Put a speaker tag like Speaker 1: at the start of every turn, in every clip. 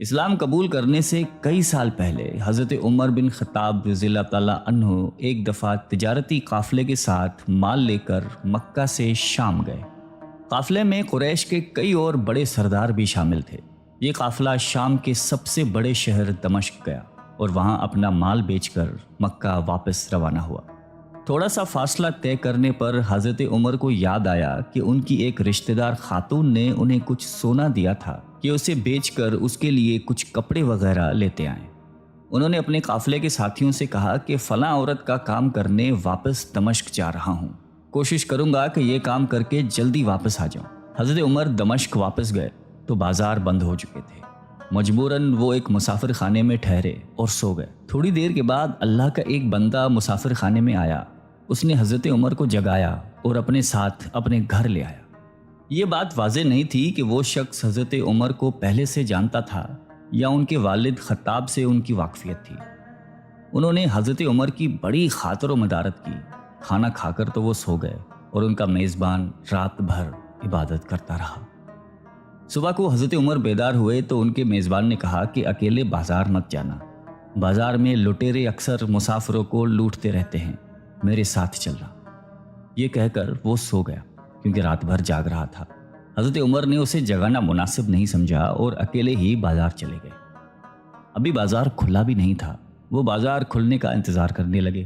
Speaker 1: اسلام قبول کرنے سے کئی سال پہلے حضرت عمر بن خطاب رضی اللہ تعالیٰ عنہ ایک دفعہ تجارتی قافلے کے ساتھ مال لے کر مکہ سے شام گئے۔ قافلے میں قریش کے کئی اور بڑے سردار بھی شامل تھے۔ یہ قافلہ شام کے سب سے بڑے شہر دمشق گیا اور وہاں اپنا مال بیچ کر مکہ واپس روانہ ہوا۔ تھوڑا سا فاصلہ طے کرنے پر حضرت عمر کو یاد آیا کہ ان کی ایک رشتہ دار خاتون نے انہیں کچھ سونا دیا تھا کہ اسے بیچ کر اس کے لیے کچھ کپڑے وغیرہ لیتے آئیں۔ انہوں نے اپنے قافلے کے ساتھیوں سے کہا کہ فلاں عورت کا کام کرنے واپس دمشق جا رہا ہوں، کوشش کروں گا کہ یہ کام کر کے جلدی واپس آ جاؤں۔ حضرت عمر دمشق واپس گئے تو بازار بند ہو چکے تھے۔ مجبوراً وہ ایک مسافر خانے میں ٹھہرے اور سو گئے۔ تھوڑی دیر کے بعد اللہ کا ایک بندہ مسافر خانے میں آیا۔ اس نے حضرت عمر کو جگایا اور اپنے ساتھ اپنے گھر لے آیا۔ یہ بات واضح نہیں تھی کہ وہ شخص حضرت عمر کو پہلے سے جانتا تھا یا ان کے والد خطاب سے ان کی واقفیت تھی۔ انہوں نے حضرت عمر کی بڑی خاطر و مدارت کی۔ کھانا کھا کر تو وہ سو گئے اور ان کا میزبان رات بھر عبادت کرتا رہا۔ صبح کو حضرت عمر بیدار ہوئے تو ان کے میزبان نے کہا کہ اکیلے بازار مت جانا، بازار میں لٹیرے اکثر مسافروں کو لوٹتے رہتے ہیں، میرے ساتھ چلنا۔ یہ کہہ کر وہ سو گیا کیونکہ رات بھر جاگ رہا تھا۔ حضرت عمر نے اسے جگانا مناسب نہیں سمجھا اور اکیلے ہی بازار چلے گئے۔ ابھی بازار کھلا بھی نہیں تھا، وہ بازار کھلنے کا انتظار کرنے لگے۔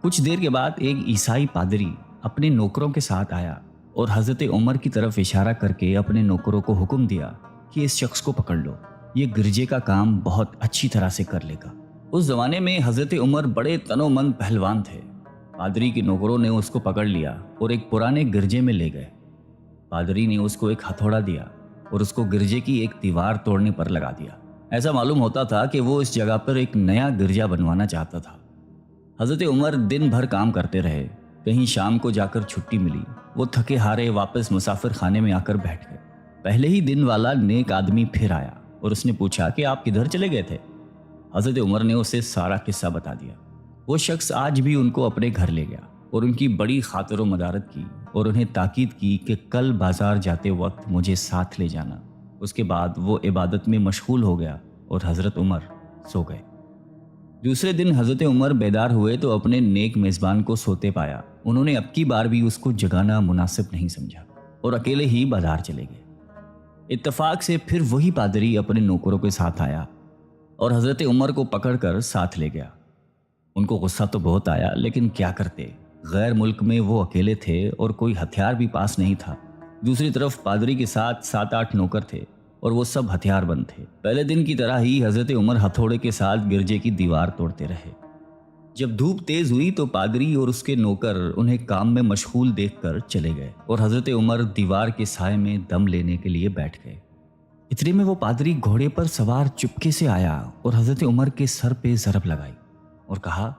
Speaker 1: کچھ دیر کے بعد ایک عیسائی پادری اپنے نوکروں کے ساتھ آیا اور حضرت عمر کی طرف اشارہ کر کے اپنے نوکروں کو حکم دیا کہ اس شخص کو پکڑ لو، یہ گرجے کا کام بہت اچھی طرح سے کر لے گا۔ اس زمانے میں حضرت عمر بڑے تنومند پہلوان تھے۔ پادری کے نوکروں نے اس کو پکڑ لیا اور ایک پرانے گرجے میں لے گئے۔ پادری نے اس کو ایک ہتھوڑا دیا اور اس کو گرجے کی ایک دیوار توڑنے پر لگا دیا۔ ایسا معلوم ہوتا تھا کہ وہ اس جگہ پر ایک نیا گرجا بنوانا چاہتا تھا۔ حضرت عمر دن بھر کام کرتے رہے۔ کہیں شام کو جا کر چھٹی ملی، وہ تھکے ہارے واپس مسافر خانے میں آ کر بیٹھ گئے۔ پہلے ہی دن والا نیک آدمی پھر آیا اور اس نے پوچھا کہ آپ کدھر چلے گئے تھے؟ حضرت عمر نے اسے سارا قصہ بتا دیا۔ وہ شخص آج بھی ان کو اپنے گھر لے گیا اور ان کی بڑی خاطر و مدارت کی اور انہیں تاکید کی کہ کل بازار جاتے وقت مجھے ساتھ لے جانا۔ اس کے بعد وہ عبادت میں مشغول ہو گیا اور حضرت عمر سو گئے۔ دوسرے دن حضرت عمر بیدار ہوئے تو اپنے نیک میزبان کو سوتے پایا۔ انہوں نے اب کی بار بھی اس کو جگانا مناسب نہیں سمجھا اور اکیلے ہی بازار چلے گئے۔ اتفاق سے پھر وہی پادری اپنے نوکروں کے ساتھ آیا اور حضرت عمر کو پکڑ کر ساتھ لے گیا۔ ان کو غصہ تو بہت آیا، لیکن کیا کرتے، غیر ملک میں وہ اکیلے تھے اور کوئی ہتھیار بھی پاس نہیں تھا۔ دوسری طرف پادری کے ساتھ 7-8 نوکر تھے اور وہ سب ہتھیار بند تھے۔ پہلے دن کی طرح ہی حضرت عمر ہتھوڑے کے ساتھ گرجے کی دیوار توڑتے رہے۔ جب دھوپ تیز ہوئی تو پادری اور اس کے نوکر انہیں کام میں مشغول دیکھ کر چلے گئے اور حضرت عمر دیوار کے سائے میں دم لینے کے لیے بیٹھ گئے۔ اتنے میں وہ پادری گھوڑے پر سوار چپکے سے آیا اور حضرت عمر کے سر پہ ضرب لگائی اور کہا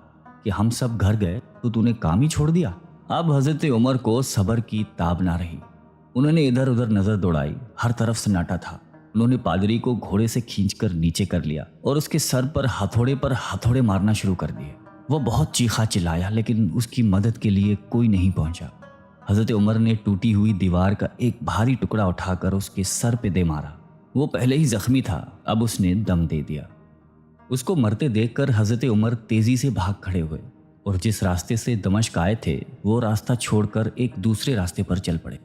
Speaker 1: کہ ہم سب گھر گئے تو نے کام ہی چھوڑ دیا۔ اب حضرت عمر کو صبر کی تاب نہ رہی۔ انہوں نے ادھر ادھر نظر دوڑائی، ہر طرف سناٹا تھا۔ انہوں نے پادری کو گھوڑے سے کھینچ کر نیچے کر لیا اور اس کے سر پر ہتھوڑے مارنا شروع کر دیے۔ وہ بہت چیخا چلایا لیکن اس کی مدد کے لیے کوئی نہیں پہنچا۔ حضرت عمر نے ٹوٹی ہوئی دیوار کا ایک بھاری ٹکڑا اٹھا کر اس کے سر پہ دے مارا۔ وہ پہلے ہی زخمی تھا، اب اس نے دم دے دیا۔ اس کو مرتے دیکھ کر حضرت عمر تیزی سے بھاگ کھڑے ہوئے اور جس راستے سے دمشق آئے تھے وہ راستہ چھوڑ کر ایک دوسرے راستے پر چل پڑے۔